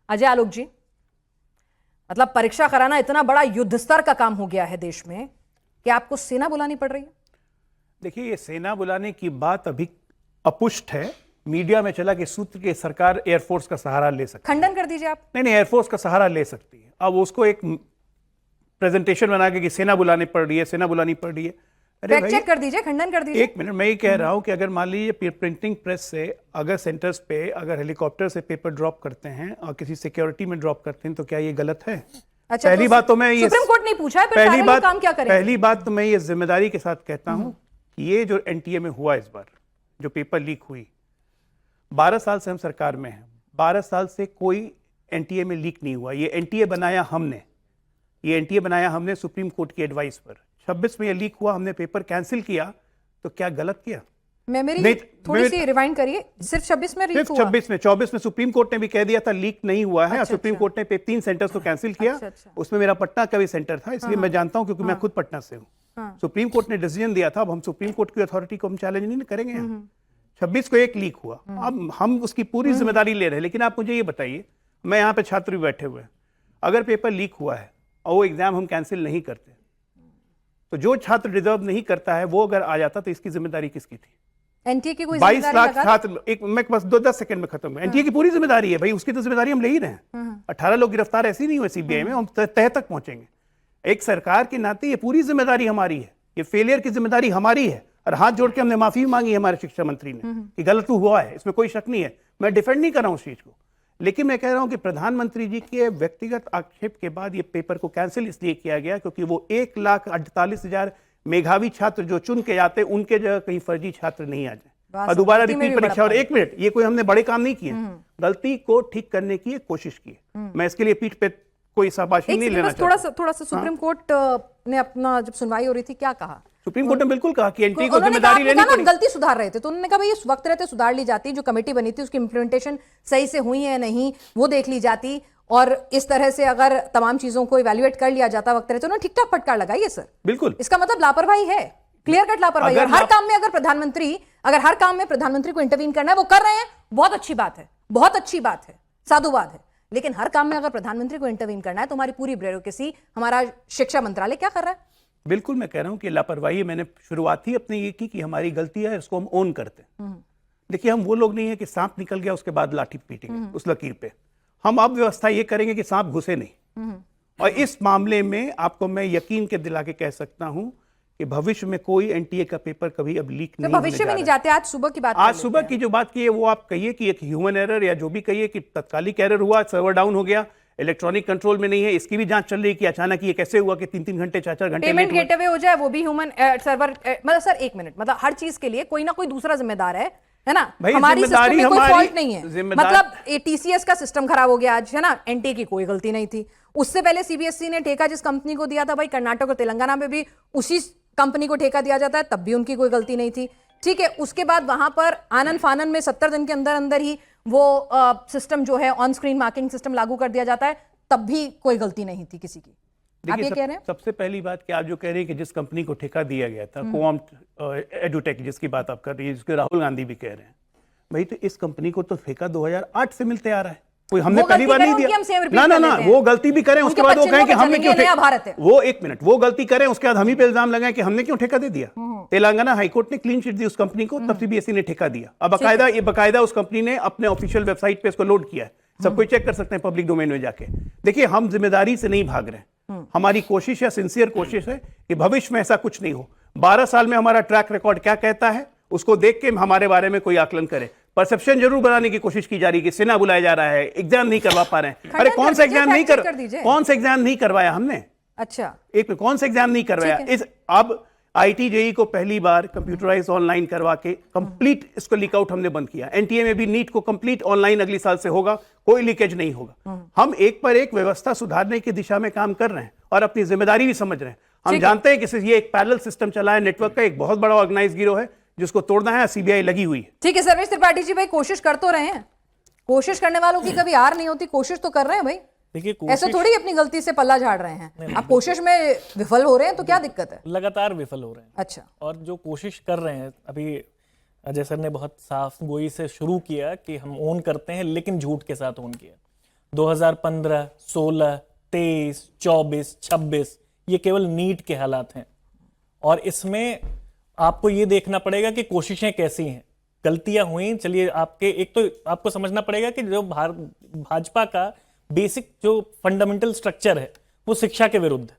अजय आलोक जी, मतलब परीक्षा कराना इतना बड़ा युद्ध स्तर का काम हो गया है देश में कि आपको सेना बुलानी पड़ रही है। देखिए, ये सेना बुलाने की बात अभी अपुष्ट है। मीडिया में चला कि सूत्र के सरकार एयरफोर्स का सहारा ले सकती है। खंडन कर दीजिए आप। नहीं, एयरफोर्स का सहारा ले सकती है। अब उसको एक प्रेजेंटेशन बना के कि सेना बुलानी पड़ रही है, सेना बुलानी पड़ रही है। अरे भाई, चेक कर दीजिए, खंडन कर दीजिए। एक मिनट, मैं ये कह रहा हूं कि अगर मान लीजिए प्रिंटिंग प्रेस से अगर सेंटर्स पे अगर हेलीकॉप्टर से पेपर ड्रॉप करते हैं और किसी सिक्योरिटी में ड्रॉप करते हैं तो क्या ये गलत है? अच्छा, पहली बात तो मैं ये सुप्रीम कोर्ट नहीं पूछा है, पहली बात काम क्या करें? पहली बात तो मैं ये जिम्मेदारी के साथ कहता हूं कि ये जो एनटीए में हुआ इस बार जो पेपर लीक हुई, 12 साल से हम सरकार में हैं, 12 साल से कोई एनटीए में लीक नहीं हुआ। ये एनटीए बनाया हमने, ये एनटीए बनाया हमने सुप्रीम कोर्ट की एडवाइस पर। 26 में ये लीक हुआ, हमने पेपर कैंसिल किया, तो क्या गलत किया? मेमोरी थोड़ी सी रिवाइंड करिए। सिर्फ 26 में लीक हुआ? 26 में, 24 में सुप्रीम कोर्ट ने भी कह दिया था लीक नहीं हुआ है। सुप्रीम कोर्ट ने 3 सेंटर्स को कैंसिल किया। उसमें मेरा पटना का भी सेंटर था, इसलिए मैं जानता हूं क्योंकि मैं खुद पटना से हूं। सुप्रीम कोर्ट ने डिसीजन दिया था। अब हम सुप्रीम कोर्ट की अथॉरिटी को हम चैलेंज नहीं करेंगे। 26 को एक लीक हुआ, अब हम उसकी पूरी जिम्मेदारी ले रहे हैं। लेकिन आप मुझे ये बताइए, मैं यहाँ पे छात्र भी बैठे हुए हैं, अगर पेपर लीक हुआ है और वो एग्जाम हम कैंसिल नहीं करते तो जो छात्र डिजर्व नहीं करता है वो अगर आ जाता तो इसकी जिम्मेदारी किसकी थी? एनटीए की कोई 22 लाख छात्र, एक मैं बस 10 सेकंड में खत्म है। एनटीए की पूरी जिम्मेदारी है भाई, उसकी तो जिम्मेदारी हम ले ही रहे हैं। 18 लोग गिरफ्तार ऐसे नहीं हुए सीबीआई में, हम तह तक पहुंचेंगे। एक सरकार के नाते ये पूरी जिम्मेदारी हमारी है, ये फेलियर की जिम्मेदारी हमारी है। और हाथ जोड़ के हमने माफी मांगी है हमारे शिक्षा मंत्री ने कि गलत हुआ है, इसमें कोई शक नहीं है। मैं डिफेंड नहीं कर रहा हूं उस चीज को, लेकिन मैं कह रहा हूं कि प्रधानमंत्री जी के व्यक्तिगत आक्षेप के बाद ये पेपर को कैंसिल इसलिए किया गया क्योंकि वो 1,48,000 मेधावी छात्र जो चुन के जाते उनके जगह कहीं फर्जी छात्र नहीं आ जाए और दोबारा रिपीट परीक्षा। और एक मिनट, ये कोई हमने बड़े काम नहीं किए, गलती को ठीक करने की कोशिश की। मैं इसके लिए पीठ पे कोई शाबाशी नहीं लेना चाहता। थोड़ा सा सुप्रीम कोर्ट ने अपना जब सुनवाई हो रही थी क्या कहा? सुप्रीम कोर्ट ने बिल्कुल कहा कि एनटीए को जिम्मेदारी लेनी पड़ी। गलती सुधार रहे थे तो उन्होंने कहा भाई इस वक्त रहते सुधार ली जाती, जो कमेटी बनी थी उसकी इंप्लीमेंटेशन सही से हुई है नहीं वो देख ली जाती, और इस तरह से अगर तमाम चीजों को इवैल्यूएट कर लिया जाता वक्त रहते, उन्होंने ठीक ठाक फटकार लगाई है सर। बिल्कुल, इसका मतलब लापरवाही है, क्लियर कट लापरवाही। हर काम में अगर प्रधानमंत्री को इंटरवीन करना है वो कर रहे हैं, बहुत अच्छी बात है, बहुत अच्छी बात है, साधुवाद है। लेकिन हर काम में अगर प्रधानमंत्री को इंटरवीन करना है तो हमारी पूरी ब्यूरोक्रेसी, हमारा शिक्षा मंत्रालय क्या कर रहा है? बिल्कुल, मैं कह रहा हूं कि लापरवाही। मैंने शुरुआत ही अपनी ये की कि हमारी गलती है, इसको हम ओन करते हैं। देखिए, हम वो लोग नहीं है कि सांप निकल गया उसके बाद लाठी पीटेंगे उस लकीर पे। हम अब व्यवस्था ये करेंगे कि सांप घुसे नहीं। और इस मामले में आपको मैं यकीन के दिला के कह सकता हूं कि भविष्य में कोई एनटीए का पेपर कभी अब लीक नहीं होने जा रहा है। भविष्य में नहीं जाते, आज सुबह की बात, आज सुबह की जो बात की है वो आप कहिए कि एक ह्यूमन एरर या जो भी कहिए कि तत्कालिक एरर हुआ, सर्वर डाउन हो गया, इलेक्ट्रॉनिक कंट्रोल में नहीं है, इसकी भी जांच चल रही है कि अचानक ये कैसे हुआ कि 3-3 घंटे 4-4 घंटे पेमेंट गेटवे हो जाए, वो भी ह्यूमन सर्वर। मतलब सर एक मिनट, मतलब हर चीज के लिए कोई ना कोई दूसरा जिम्मेदार है ना? हमारी सिस्टम में कोई फॉल्ट नहीं है। मतलब टीसीएस का सिस्टम खराब हो गया आज, है ना? एनटीए की कोई गलती नहीं थी। उससे पहले सीबीएसई ने ठेका जिस कंपनी को दिया था, भाई कर्नाटक और तेलंगाना में भी उसी कंपनी को ठेका दिया जाता है, तब भी उनकी कोई गलती नहीं थी। ठीक है, उसके बाद वहां पर आनन फानन में 70 दिन के अंदर अंदर ही वो सिस्टम जो है ऑन स्क्रीन मार्किंग सिस्टम लागू कर दिया जाता है, तब भी कोई गलती नहीं थी किसी की। आप ये कह रहे हैं? सबसे पहली बात कि आप जो कह रहे हैं कि जिस कंपनी को ठेका दिया गया था, कोऑम्ट एडुटेक जिसकी बात आप कर रही है, जिसके राहुल गांधी भी कह रहे हैं, भाई तो इस कंपनी को तो ठेका 2008 से मिलते आ रहा है, कोई हमने पहली बार नहीं दिया। ना, वो गलती भी करें उसके बाद वो कहें कि हमने क्यों वो एक मिनट, वो गलती करें उसके बाद हम ही पे इल्जाम लगाएं कि हमने क्यों ठेका दे दिया। तेलंगाना हाईकोर्ट ने क्लीन चिट दी उस कंपनी को, तब सीबीएसई ने ठेका दिया। अब बकायदा उस कंपनी ने अपने ऑफिशियल वेबसाइट पे इसको लोड किया है, सब कोई चेक कर सकते हैं पब्लिक डोमेन में जाके। देखिए, हम जिम्मेदारी से नहीं भाग रहे हैं, हमारी कोशिश है, सिंसियर कोशिश है कि भविष्य में ऐसा कुछ नहीं हो। 12 साल में हमारा ट्रैक रिकॉर्ड क्या कहता है उसको देख के हमारे बारे में कोई आकलन करे। परसेप्शन जरूर बनाने की कोशिश की जा रही है कि सेना बुलाया जा रहा है, एग्जाम नहीं करवा पा रहे हैं। अरे कौन सा एग्जाम नहीं करवाया हमने? अच्छा, एक कौन सा एग्जाम नहीं करवाया? अब आईटी जेई को पहली बार कंप्यूटराइज ऑनलाइन करवा के कंप्लीट इसको लीक आउट हमने बंद किया। एनटीए में भी नीट को कंप्लीट ऑनलाइन अगली साल से होगा, कोई लीकेज नहीं होगा। हम एक पर एक व्यवस्था सुधारने की दिशा में काम कर रहे हैं और अपनी जिम्मेदारी भी समझ रहे हैं। हम जानते हैं कि ये एक पैरेलल सिस्टम चला है, नेटवर्क का एक बहुत बड़ा ऑर्गेनाइज गिरोह है जिसको तोड़ना है, सीबीआई लगी हुई है। ठीक है सर्वेश त्रिपाठी जी, भाई कोशिश कर तो रहे हैं, कोशिश करने वालों की कभी हार नहीं होती, कोशिश तो कर रहे हैं भाई। देखिए, ऐसे थोड़ी अपनी गलती से पल्ला झाड़ रहे हैं। आप कोशिश में विफल हो रहे हैं तो क्या दिक्कत है? लगातार विफल हो रहे हैं। अच्छा, और जो कोशिश कर रहे हैं, अभी अजय सर ने बहुत साफ गोई से शुरू किया कि हम ओन करते हैं, लेकिन झूठ के साथ ओन किया। 2015, 16, 23, 24, 26 ये केवल नीट के हालात हैं। और इसमें आपको ये देखना पड़ेगा कि कोशिशें कैसी हैं, गलतियां हुई। चलिए, आपके एक तो आपको समझना पड़ेगा कि जो भाजपा का बेसिक जो फंडामेंटल स्ट्रक्चर है वो शिक्षा के विरुद्ध है।